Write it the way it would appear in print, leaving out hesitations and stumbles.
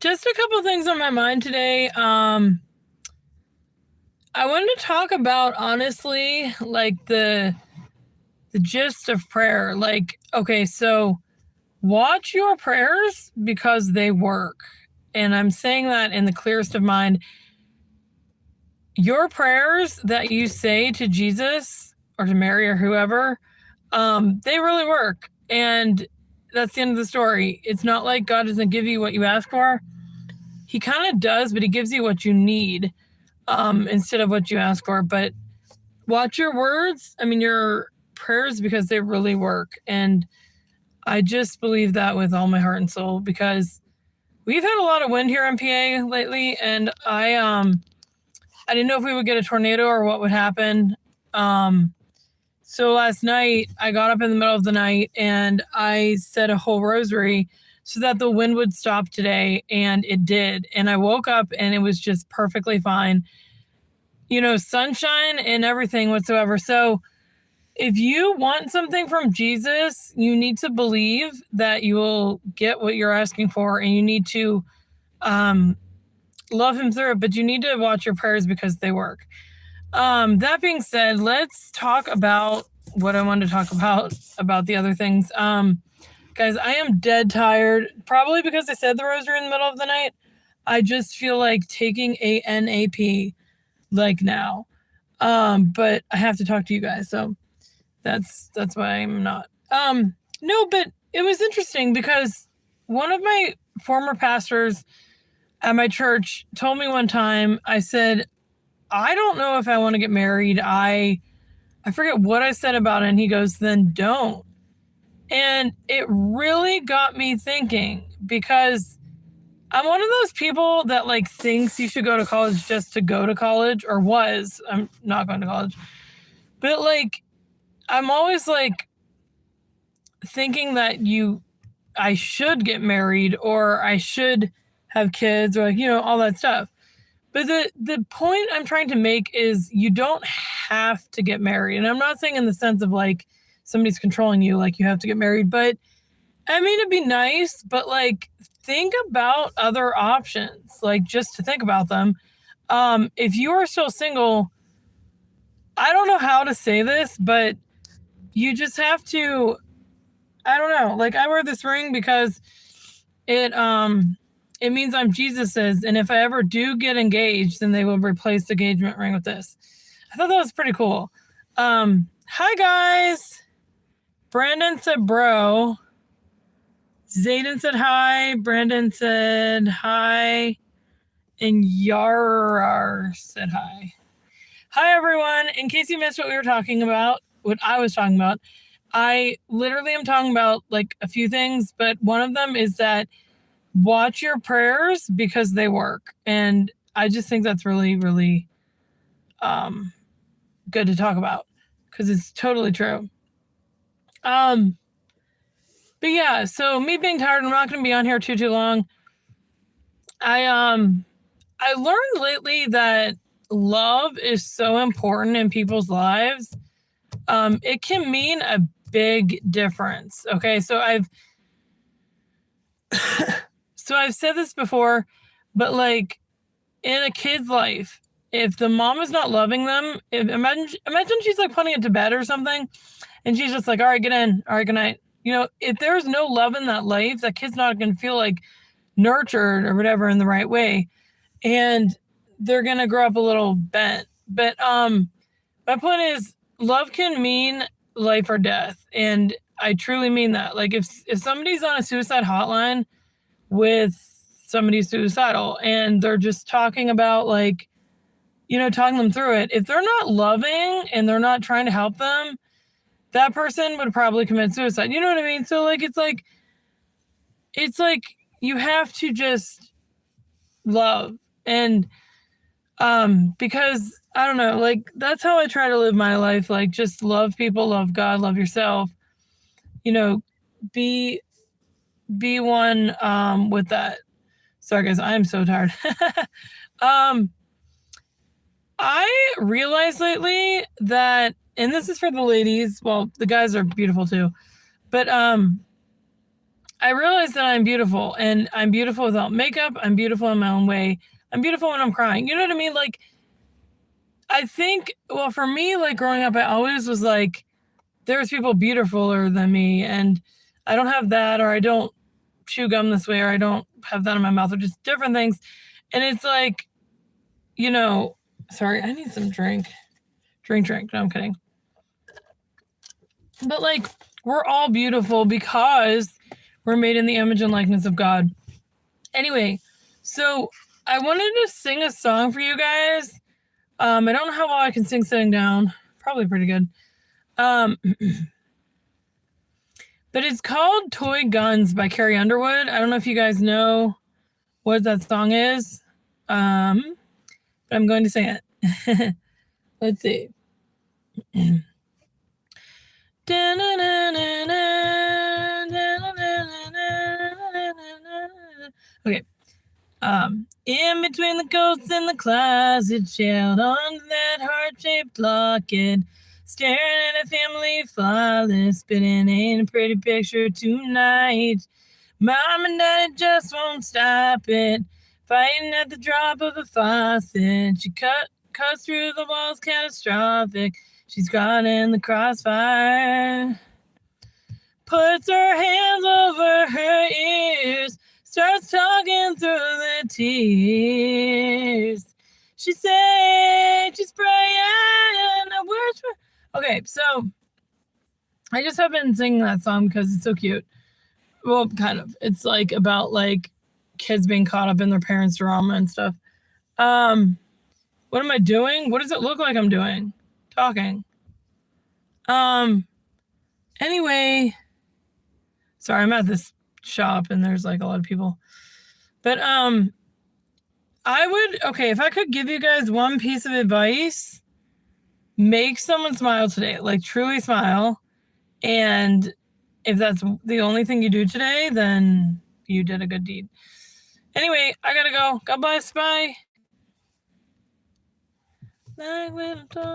Just a couple things on my mind today. I wanted to talk about honestly, like the gist of prayer. Like, okay, so watch your prayers because they work. And I'm saying that in the clearest of mind. Your prayers that you say to Jesus or to Mary or whoever, they really work. And that's the end of the story. It's not like God doesn't give you what you ask for. He kind of does, but he gives you what you need instead of what you ask for. But watch your words, your prayers, because they really work. And I just believe that with all my heart and soul, because we've had a lot of wind here in PA lately, and I didn't know if we would get a tornado or what would happen. So last night I got up in the middle of the night and I said a whole rosary so that the wind would stop today, and it did. And I woke up and it was just perfectly fine. Sunshine and everything whatsoever. So if you want something from Jesus, you need to believe that you will get what you're asking for, and you need to love him through it, but you need to watch your prayers because they work. That being said, let's talk about what I wanted to talk about the other things. Guys, I am dead tired, probably because I said the rosary in the middle of the night. I just feel like taking a NAP like now. But I have to talk to you guys, so that's why I'm not. No, but it was interesting because one of my former pastors at my church told me one time, I said, I don't know if I want to get married. I forget what I said about it. And he goes, then don't. And it really got me thinking, because I'm one of those people that thinks you should go to college just to go to college, or was. I'm not going to college. But I'm always thinking that I should get married, or I should have kids, or all that stuff. But the point I'm trying to make is you don't have to get married. And I'm not saying in the sense of somebody's controlling you, you have to get married, but it'd be nice, but think about other options, just to think about them. If you are still single, I don't know how to say this, but you just have to, I don't know, I wear this ring because it means I'm Jesus's, and if I ever do get engaged, then they will replace the engagement ring with this. I thought that was pretty cool. Hi guys. Brandon said bro. Zayden said hi. Brandon said hi. And Yarar said hi. Hi everyone. In case you missed what we were talking about, what I was talking about, I literally am talking about a few things, but one of them is that watch your prayers because they work. And I just think that's really, really good to talk about, because it's totally true. But yeah, so me being tired, I'm not going to be on here too long. I learned lately that love is so important in people's lives. It can mean a big difference. Okay, so I've said this before, but in a kid's life, if the mom is not loving them, imagine she's putting it to bed or something, and she's just all right, get in, all right, good night. If there's no love in that life, that kid's not going to feel nurtured or whatever in the right way, and they're going to grow up a little bent. But my point is, love can mean life or death, and I truly mean that. If somebody's on a suicide hotline with somebody suicidal and they're just talking about talking them through it, if they're not loving and they're not trying to help them, that person would probably commit suicide. You know what I mean? So it's you have to just love. And because I don't know, that's how I try to live my life. Just love people, love God, love yourself, be one with that. Sorry guys, I am so tired. I realized lately that, and this is for the ladies, well, the guys are beautiful too, but I realize that I'm beautiful, and I'm beautiful without makeup. I'm beautiful in my own way. I'm beautiful when I'm crying. You know what I mean? Like, I think, well, for me, like growing up, I always was like, there's people beautifuler than me, and I don't have that, or I don't chew gum this way, or I don't have that in my mouth, or just different things. And it's like, you know, sorry, I need some drink. Drink. No, I'm kidding. But like, we're all beautiful because we're made in the image and likeness of God. Anyway, so I wanted to sing a song for you guys. I don't know how well I can sing sitting down. Probably pretty good. Um, but it's called Toy Guns by Carrie Underwood. I don't know if you guys know what that song is. But I'm going to sing it. Let's see. Okay. In between the coats and the closet, shelled on that heart-shaped locket, staring at a family flawless, spitting in a pretty picture tonight. Mom and Dad just won't stop it, fighting at the drop of a faucet. She cuts through the walls, catastrophic. She's caught in the crossfire. Puts her hands over her ears, starts talking through the tears. She said she's praying the words for... Okay, so I just have been singing that song because it's so cute. Well, kind of. It's like about like kids being caught up in their parents' drama and stuff. What am I doing? What does it look like I'm doing? Talking. Anyway, sorry, I'm at this shop and there's like a lot of people. But okay, if I could give you guys one piece of advice, make someone smile today, like truly smile. And if that's the only thing you do today, then you did a good deed. Anyway, I gotta go. God bless. Bye.